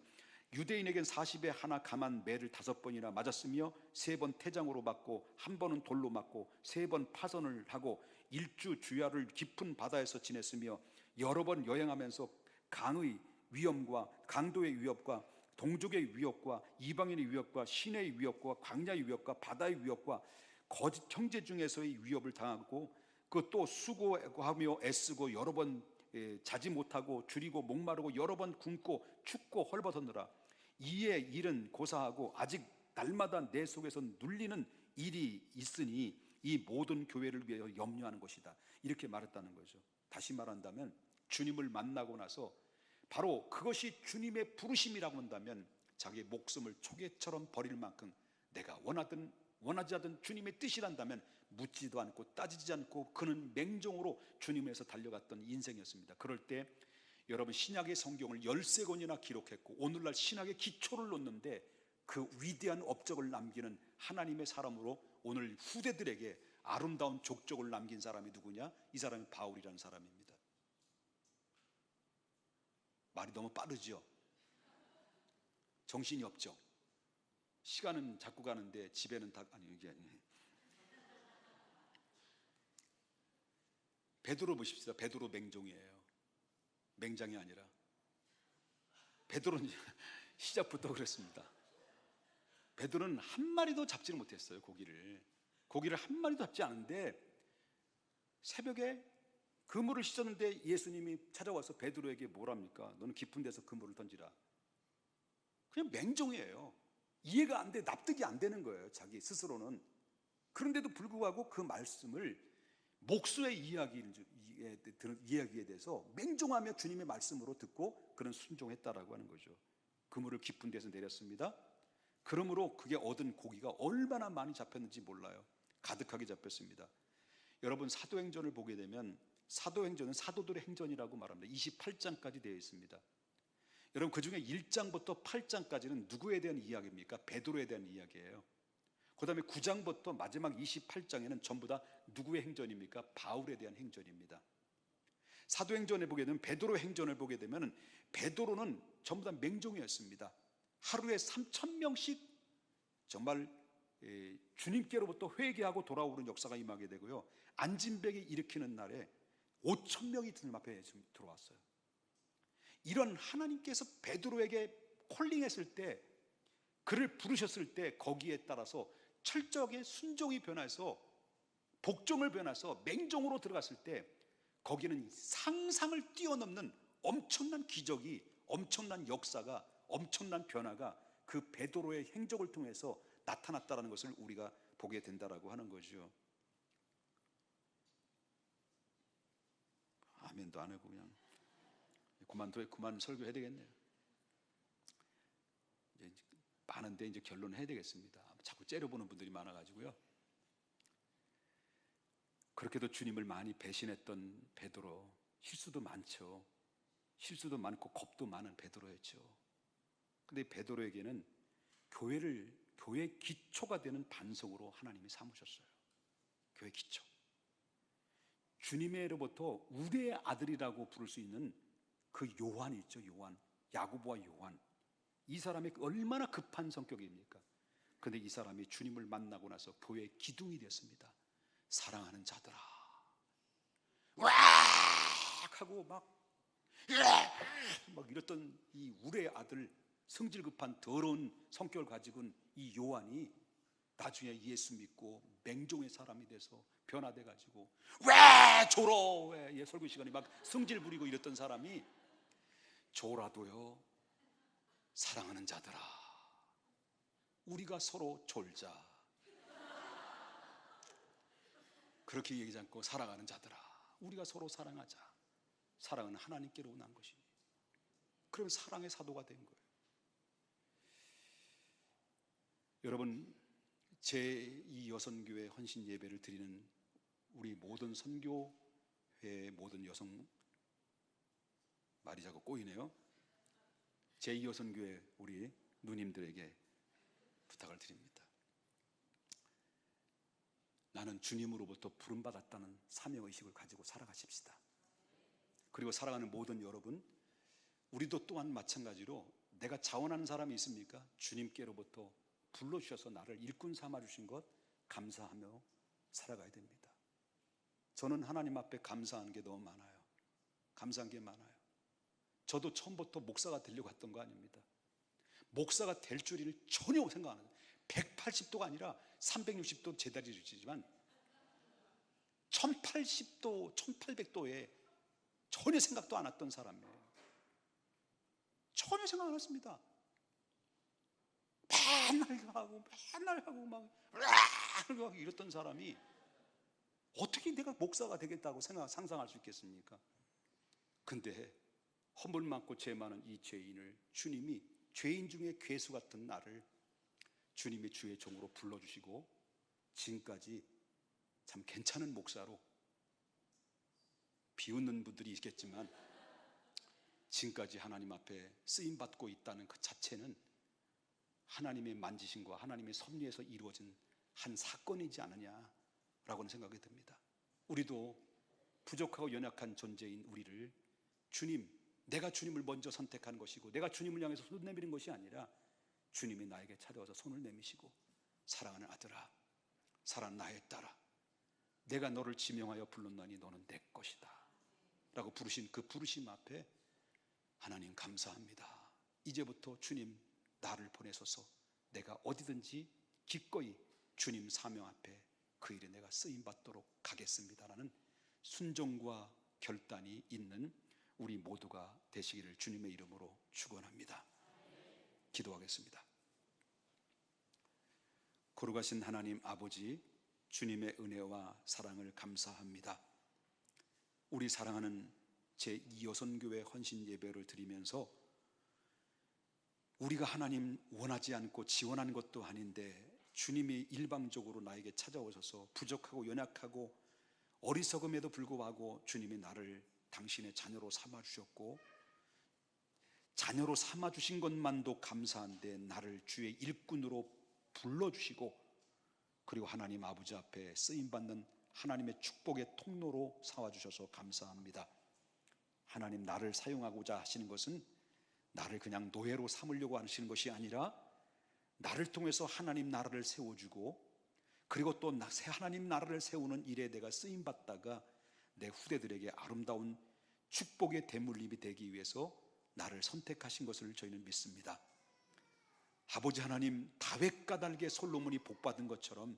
유대인에겐 40에 하나 감한 매를 5번이나 맞았으며 3번 태장으로 맞고 1번은 돌로 맞고 3번 파선을 하고 일주 주야를 깊은 바다에서 지냈으며, 여러 번 여행하면서 강의 위험과 강도의 위협과 동족의 위협과 이방인의 위협과 시내의 위협과 광야의 위협과 바다의 위협과 거짓 형제 중에서의 위협을 당하고, 그 또 수고하며 애쓰고 여러 번 자지 못하고 줄이고 목마르고 여러 번 굶고 춥고 헐벗었느라. 이에 일은 고사하고 아직 날마다 내 속에서 눌리는 일이 있으니 이 모든 교회를 위하여 염려하는 것이다. 이렇게 말했다는 거죠. 다시 말한다면 주님을 만나고 나서 바로 그것이 주님의 부르심이라고 한다면 자기의 목숨을 초계처럼 버릴 만큼 내가 원하지 않던 주님의 뜻이란다면 묻지도 않고 따지지 않고 그는 맹종으로 주님에서 달려갔던 인생이었습니다. 그럴 때 여러분 신약의 성경을 13권이나 기록했고 오늘날 신학의 기초를 놓는데 그 위대한 업적을 남기는 하나님의 사람으로 오늘 후대들에게 아름다운 족적을 남긴 사람이 누구냐? 이 사람이 바울이라는 사람입니다. 말이 너무 빠르죠? 정신이 없죠? 시간은 자꾸 가는데 집에는 이게 아니에요. 베드로 보십시다. 베드로 맹종이에요. 맹장이 아니라. 베드로는 시작부터 그랬습니다. 베드로는 한 마리도 잡지를 못했어요. 고기를 한 마리도 잡지 않은데 새벽에 그물을 씻었는데 예수님이 찾아와서 베드로에게 뭐랍니까? 너는 깊은 데서 그물을 던지라. 그냥 맹종이에요. 이해가 안 돼, 납득이 안 되는 거예요. 자기 스스로는. 그런데도 불구하고 그 말씀을 목수의 이야기에 대해서 맹종하며 주님의 말씀으로 듣고 그는 순종했다라고 하는 거죠. 그물을 깊은 데서 내렸습니다. 그러므로 그게 얻은 고기가 얼마나 많이 잡혔는지 몰라요. 가득하게 잡혔습니다. 여러분 사도행전을 보게 되면 사도행전은 사도들의 행전이라고 말합니다. 28장까지 되어 있습니다. 여러분 그 중에 1장부터 8장까지는 누구에 대한 이야기입니까? 베드로에 대한 이야기예요. 그 다음에 9장부터 마지막 28장에는 전부 다 누구의 행전입니까? 바울에 대한 행전입니다. 사도행전에 보게 되면 베드로 행전을 보게 되면 베드로는 전부 다 맹종이었습니다. 하루에 3,000명씩 정말 주님께로부터 회개하고 돌아오는 역사가 임하게 되고요. 안진뱅이 일으키는 날에 5,000명이 주님 앞에 들어왔어요. 이런 하나님께서 베드로에게 콜링했을 때, 그를 부르셨을 때 거기에 따라서 철저하게 순종이 변해서 복종을 변해서 맹종으로 들어갔을 때 거기는 상상을 뛰어넘는 엄청난 기적이, 엄청난 역사가, 엄청난 변화가 그 베드로의 행적을 통해서 나타났다는 것을 우리가 보게 된다라고 하는 거죠. 아멘도 안 하고 그냥 그만 설교해야 되겠네요. 이제 많은데 이제 결론을 해야 되겠습니다. 자꾸 째려보는 분들이 많아가지고요. 그렇게도 주님을 많이 배신했던 베드로, 실수도 많죠. 실수도 많고 겁도 많은 베드로였죠. 근데 베드로에게는 교회의 기초가 되는 반석으로 하나님이 삼으셨어요. 교회 기초. 주님으로부터 우리의 아들이라고 부를 수 있는 그 요한이 있죠. 요한, 야고보와 요한. 이 사람이 얼마나 급한 성격입니까? 그런데 이 사람이 주님을 만나고 나서 교회의 기둥이 됐습니다. 사랑하는 자들아, 와 하고 막 이랬던 이 우리의 아들, 성질 급한 더러운 성격을 가지고 있는 이 요한이 나중에 예수 믿고 맹종의 사람이 돼서 변화돼 가지고 왜 졸어, 왜 설교 시간에 막 성질 부리고 이랬던 사람이 졸아도요, 사랑하는 자들아, 우리가 서로 졸자, 그렇게 얘기하지 않고 사랑하는 자들아, 우리가 서로 사랑하자. 사랑은 하나님께로 난 것이니. 그럼 사랑의 사도가 된 거예요. 여러분, 제2 여선교회 헌신 예배를 드리는 우리 모든 선교회의 모든 여성, 말이 자꾸 꼬이네요. 제2 여선교회 우리 누님들에게 부탁을 드립니다. 나는 주님으로부터 부름받았다는 사명의식을 가지고 살아가십시다. 그리고 사랑하는 모든 여러분, 우리도 또한 마찬가지로 내가 자원하는 사람이 있습니까? 주님께로부터 불러주셔서 나를 일꾼 삼아주신 것 감사하며 살아가야 됩니다. 저는 하나님 앞에 감사한 게 너무 많아요. 감사한 게 많아요. 저도 처음부터 목사가 되려고 했던 거 아닙니다. 목사가 될 줄을 전혀 생각 안 해요. 180도가 아니라 360도 제자리를 지지만 1080도, 1800도에 전혀 생각도 안 했던 사람이에요. 전혀 생각 안 했습니다. 맨날 하고 막 이랬던 사람이 어떻게 내가 목사가 되겠다고 상상할 수 있겠습니까? 근데 허물 많고 죄 많은 이 죄인을 주님이 죄인 중에 괴수 같은 나를 주님의 주의 종으로 불러주시고 지금까지 참 괜찮은 목사로, 비웃는 분들이 있겠지만 지금까지 하나님 앞에 쓰임받고 있다는 그 자체는 하나님의 만지심과 하나님의 섭리에서 이루어진 한 사건이지 않느냐라고는 생각이 듭니다. 우리도 부족하고 연약한 존재인 우리를 내가 주님을 먼저 선택한 것이고 내가 주님을 향해서 손 내미는 것이 아니라 주님이 나에게 찾아와서 손을 내미시고 사랑하는 아들아, 사랑하는 나의 딸아, 내가 너를 지명하여 불렀나니 너는 내 것이다 라고 부르신 그 부르심 앞에 하나님 감사합니다. 이제부터 주님 나를 보내소서. 내가 어디든지 기꺼이 주님 사명 앞에 그 일에 내가 쓰임받도록 가겠습니다라는 순종과 결단이 있는 우리 모두가 되시기를 주님의 이름으로 축원합니다. 기도하겠습니다. 거룩하신 하나님 아버지, 주님의 은혜와 사랑을 감사합니다. 우리 사랑하는 제2 여선교회 헌신 예배를 드리면서 우리가 하나님 원하지 않고 지원한 것도 아닌데 주님이 일방적으로 나에게 찾아오셔서 부족하고 연약하고 어리석음에도 불구하고 주님이 나를 당신의 자녀로 삼아주셨고, 자녀로 삼아주신 것만도 감사한데 나를 주의 일꾼으로 불러주시고, 그리고 하나님 아버지 앞에 쓰임받는 하나님의 축복의 통로로 삼아주셔서 감사합니다. 하나님, 나를 사용하고자 하시는 것은 나를 그냥 노예로 삼으려고 하시는 것이 아니라 나를 통해서 하나님 나라를 세워주고, 그리고 또 하나님 나라를 세우는 일에 내가 쓰임받다가 내 후대들에게 아름다운 축복의 대물림이 되기 위해서 나를 선택하신 것을 저희는 믿습니다. 아버지 하나님, 다윗 까닭에 솔로몬이 복받은 것처럼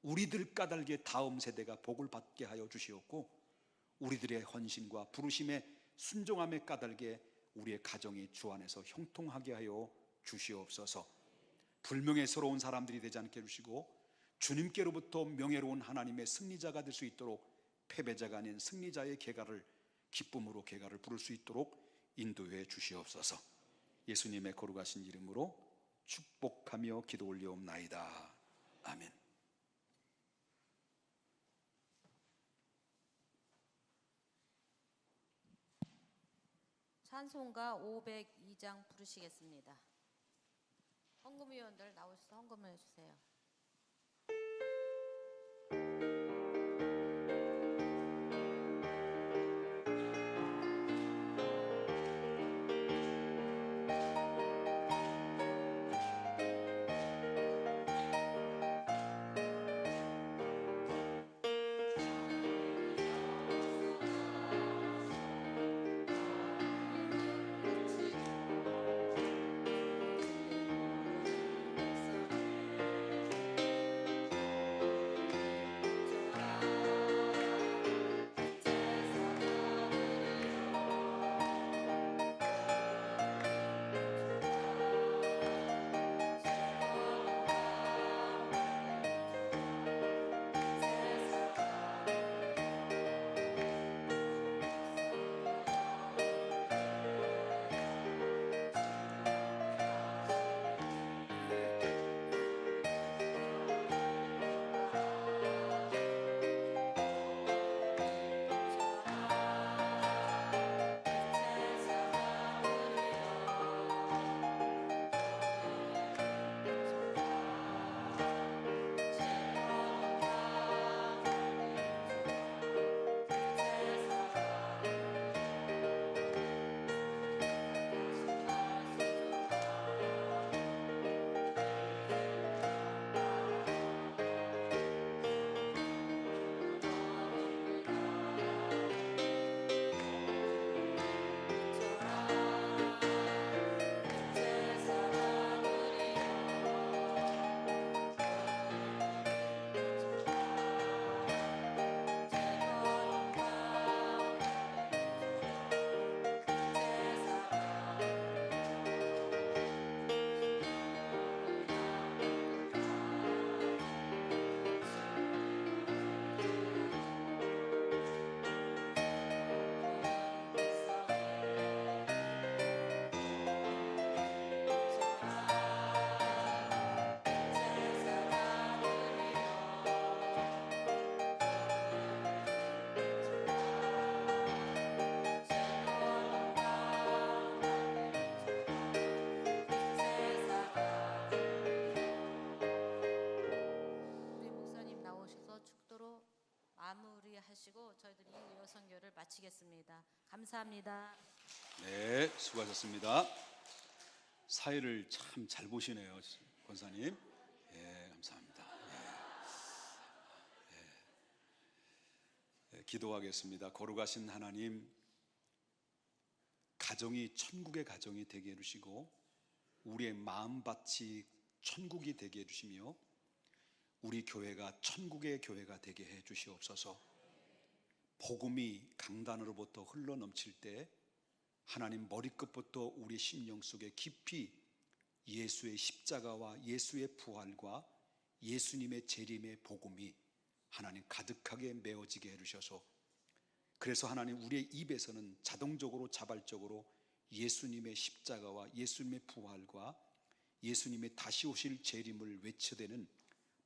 우리들 까닭에 다음 세대가 복을 받게 하여 주시옵고, 우리들의 헌신과 부르심에 순종함의 까닭에 우리의 가정이 주 안에서 형통하게 하여 주시옵소서. 불명예스러운 사람들이 되지 않게 해주시고, 주님께로부터 명예로운 하나님의 승리자가 될 수 있도록, 패배자가 아닌 승리자의 계가를, 기쁨으로 계가를 부를 수 있도록 인도해 주시옵소서. 예수님의 거룩하신 이름으로 축복하며 기도 올리옵나이다. 아멘.
찬송가 502장 부르시겠습니다. 헌금위원들 나오셔서 헌금을 해주세요. 마무리하시고 저희들이 여성교를 마치겠습니다. 감사합니다.
네, 수고하셨습니다. 사회를 참 잘 보시네요, 권사님. 예, 감사합니다. 기도하겠습니다. 거룩하신 하나님, 가정이 천국의 가정이 되게 해주시고, 우리의 마음밭이 천국이 되게 해주시며, 우리 교회가 천국의 교회가 되게 해 주시옵소서. 복음이 강단으로부터 흘러넘칠 때 하나님 머리끝부터 우리 심령 속에 깊이 예수의 십자가와 예수의 부활과 예수님의 재림의 복음이 하나님 가득하게 메워지게 해주셔서, 그래서 하나님 우리의 입에서는 자동적으로 자발적으로 예수님의 십자가와 예수님의 부활과 예수님의 다시 오실 재림을 외쳐대는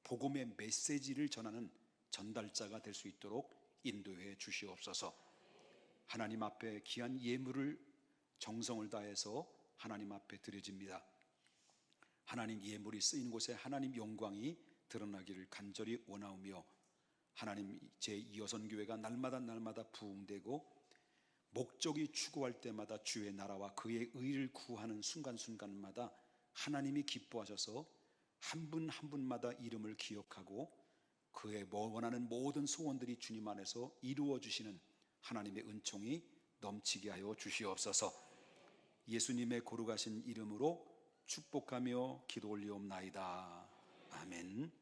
복음의 메시지를 전하는 전달자가 될 수 있도록 인도해 주시옵소서. 하나님 앞에 귀한 예물을 정성을 다해서 하나님 앞에 드려집니다. 하나님 예물이 쓰이는 곳에 하나님 영광이 드러나기를 간절히 원하오며, 하나님 제2여선교회가 날마다 부흥되고 목적이 추구할 때마다 주의 나라와 그의 의를 구하는 순간순간마다 하나님이 기뻐하셔서 한 분 한 분마다 이름을 기억하고 그의 원하는 모든 소원들이 주님 안에서 이루어 주시는 하나님의 은총이 넘치게 하여 주시옵소서. 예수님의 거룩하신 이름으로 축복하며 기도 올리옵나이다. 아멘.